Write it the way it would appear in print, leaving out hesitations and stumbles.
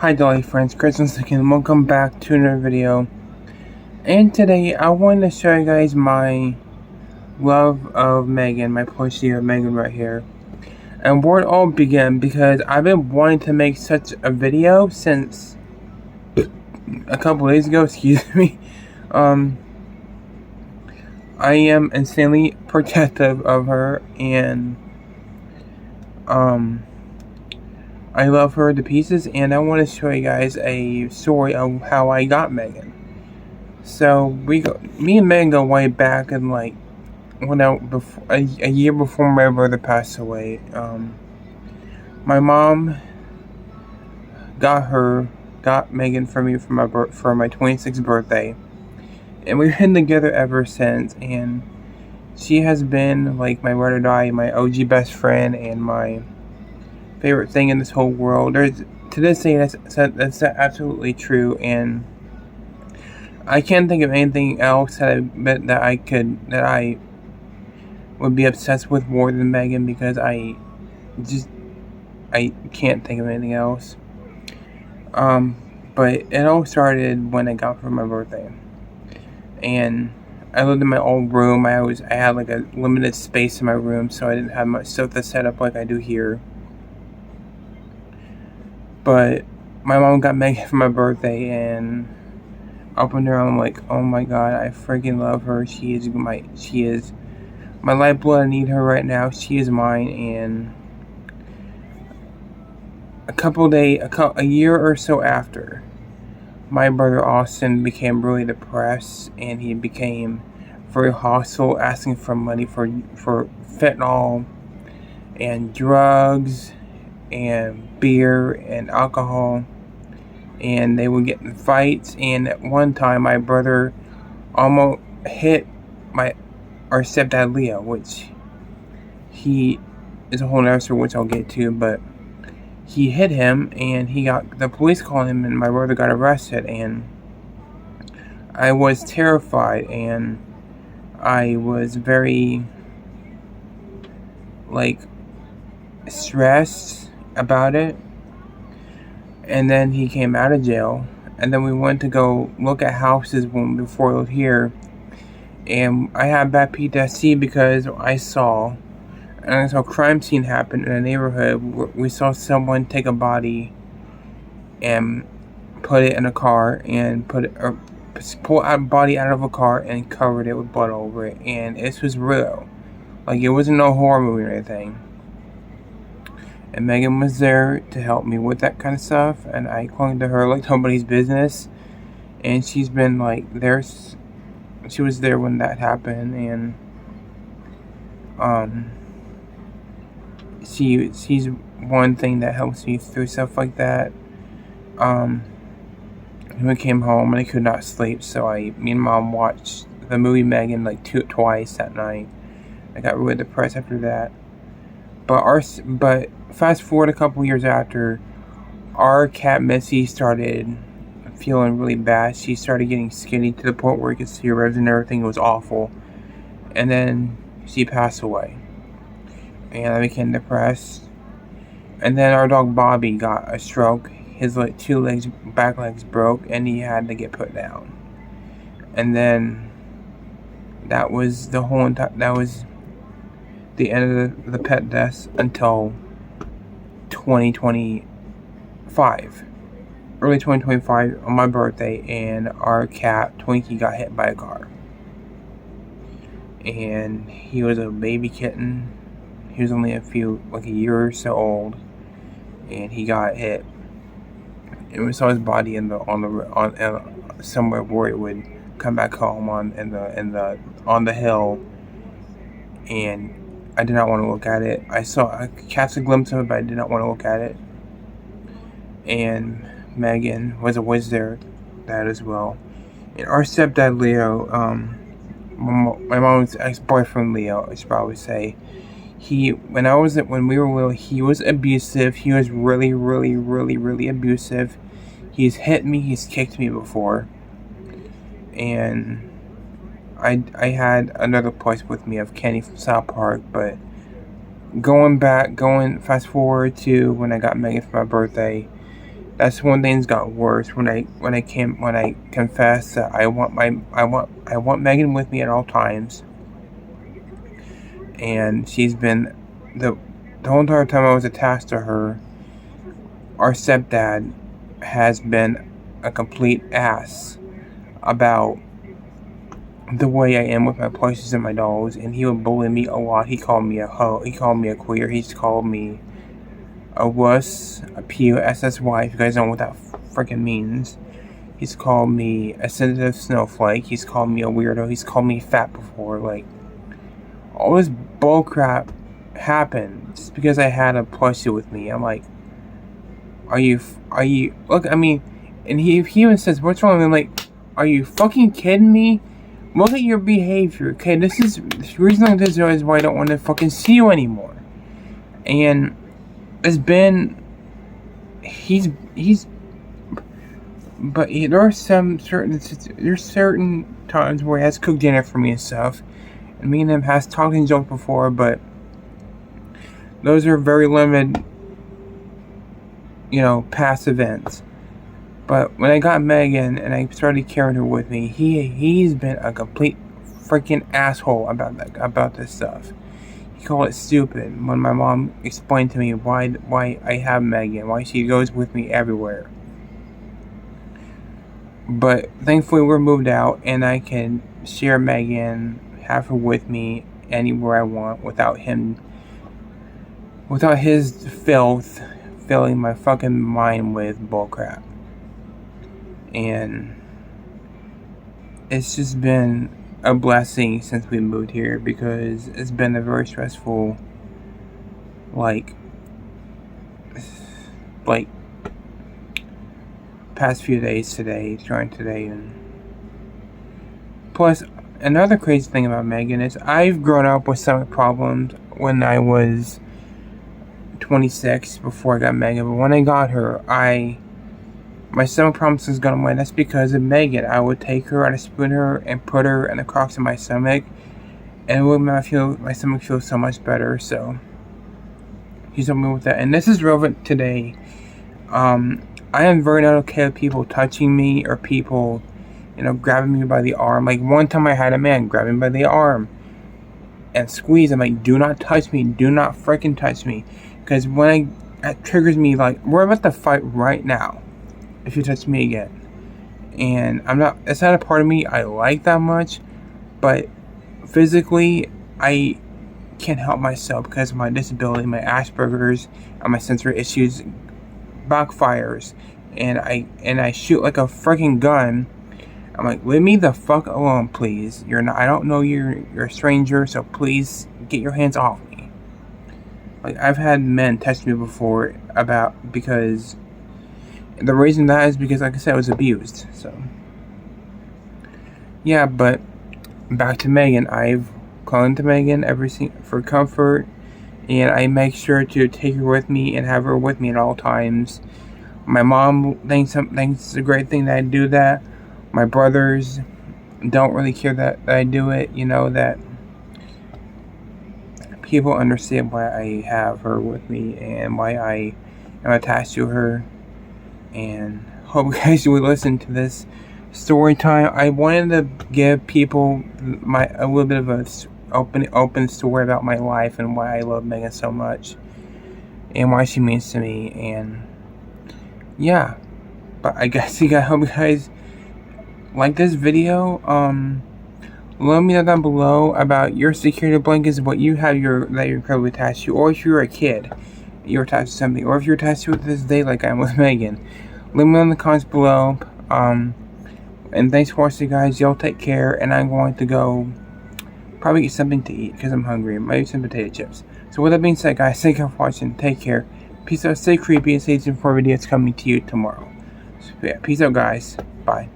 Hi Dolly friends, Chris once again, welcome back to another video. And today I wanted to show you guys my love of m3gan, my plushie of m3gan right here. And where it all began because I've been wanting to make such a video since a couple days ago, excuse me. I am insanely protective of her and I love her to pieces, and I want to show you guys a story of how I got m3gan. So me and m3gan go way back, and like before a year before my brother passed away. My mom got m3gan for me for my 26th birthday, and we've been together ever since. And she has been like my ride or die, my OG best friend, and my favorite thing in this whole world. To this day, that's absolutely true, and I can't think of anything else that I would be obsessed with more than m3gan, because I can't think of anything else. But it all started when I got for my birthday, and I lived in my old room. I had like a limited space in my room, so I didn't have much stuff to set up like I do here. But my mom got m3gan for my birthday, and up in there I'm like, oh my god, I freaking love her. She is my lifeblood. I need her right now. She is mine. And a year or so after, my brother Austin became really depressed, and he became very hostile, asking for money for fentanyl and drugs and beer and alcohol, and they would get in fights. And at one time my brother almost hit our stepdad Leo, which he is a whole other story, which I'll get to, but he hit him, and he got the police called him, and my brother got arrested. And I was terrified, and I was very stressed about it. And then he came out of jail, and then we went to go look at houses before we lived here, and I had bad PTSD because I saw a crime scene happen in a neighborhood. We saw someone take a body and put it in a car, and pull a body out of a car and covered it with blood over it. And this was real. Like, it wasn't no horror movie or anything. And m3gan was there to help me with that kind of stuff, and I clung to her like nobody's business. And she's been like there. She was there when that happened, and she's one thing that helps me through stuff like that. When I came home and I could not sleep, so me and Mom watched the movie m3gan like twice that night. I got really depressed after that. But fast forward a couple years after, our cat Missy started feeling really bad. She started getting skinny to the point where you could see her ribs and everything. It was awful. And then she passed away, and I became depressed. And then our dog Bobby got a stroke. His back legs broke, and he had to get put down. And then that was the end of the pet deaths until 2025. Early 2025, on my birthday, and our cat Twinkie got hit by a car. And he was a baby kitten. He was only a year or so old, and he got hit. And we saw his body somewhere where it would come back home on the hill. And I did not want to look at it. I cast a glimpse of it, but I did not want to look at it. And m3gan was always there, that as well. And our stepdad Leo, my mom's ex-boyfriend Leo, I should probably say, when we were little, he was abusive. He was really, really, really, really abusive. He's hit me. He's kicked me before. And I had another place with me of Kenny from South Park, but fast forward to when I got m3gan for my birthday, That's when things got worse. When I confessed that I want Megan with me at all times, and she's been the whole entire time I was attached to her. Our stepdad has been a complete ass about the way I am with my plushies and my dolls, and he would bully me a lot. He called me a hoe. He called me a queer. He's called me a wuss, a PUSSY, if you guys know what that freaking means. He's called me a sensitive snowflake. He's called me a weirdo. He's called me fat before. Like, all this bullcrap happened just because I had a plushie with me. I'm like, are you, look, I mean, and he even says, what's wrong? I'm like, are you fucking kidding me? Look at your behavior, okay? This reason like this is why I don't want to fucking see you anymore. And it's been, but there are certain times where he has cooked dinner for me and stuff, and me and him has talked and joked before, but those are very limited, past events. But when I got Megan and I started carrying her with me, he's been a complete freaking asshole about this stuff. He called it stupid when my mom explained to me why I have Megan, why she goes with me everywhere. But thankfully we're moved out and I can share Megan, have her with me anywhere I want without his filth filling my fucking mind with bullcrap. And it's just been a blessing since we moved here, because it's been a very stressful past few days today, and plus another crazy thing about Megan is I've grown up with stomach problems when I was 26 before I got Megan, but when I got her, my stomach problems has gone away. That's because of Megan. I would take her, I'd spoon her, and put her in the crocks of my stomach, and it would make my stomach feel so much better. So he's helped me with that, and this is relevant today. I am very not okay with people touching me or people, grabbing me by the arm. Like one time I had a man grab me by the arm and squeeze. I'm like, do not touch me. Do not freaking touch me. Because it triggers me, like, we're about to fight right now if you touch me again. And it's not a part of me I like that much, but physically I can't help myself because of my disability, my Asperger's, and my sensory issues backfires, and I shoot like a freaking gun. I'm like, leave me the fuck alone, please. I don't know you're a stranger, so please get your hands off me. Like, I've had men touch me before because the reason that is because, like I said, I was abused. So yeah, but back to Megan. I've clung to Megan for comfort, and I make sure to take her with me and have her with me at all times. My mom thinks it's a great thing that I do that. My brothers don't really care that I do it. That people understand why I have her with me and why I am attached to her. And hope you guys will listen to this story time. I wanted to give people a little bit of a open story about my life and why I love Megan so much and why she means to me. And yeah, but I guess I hope you guys like this video. Let me know down below about your security blankets, what you have that you're incredibly attached to, or if you're a kid, you're attached to something, or if you're attached to it this day like I am with Megan. Let me know in the comments below. And thanks for watching, guys. Y'all take care, and I'm going to go probably get something to eat because I'm hungry. Maybe some potato chips. So with that being said, guys, thank you for watching. Take care. Peace out. Stay creepy, and stay tuned for videos coming to you tomorrow. So yeah, peace out, guys. Bye.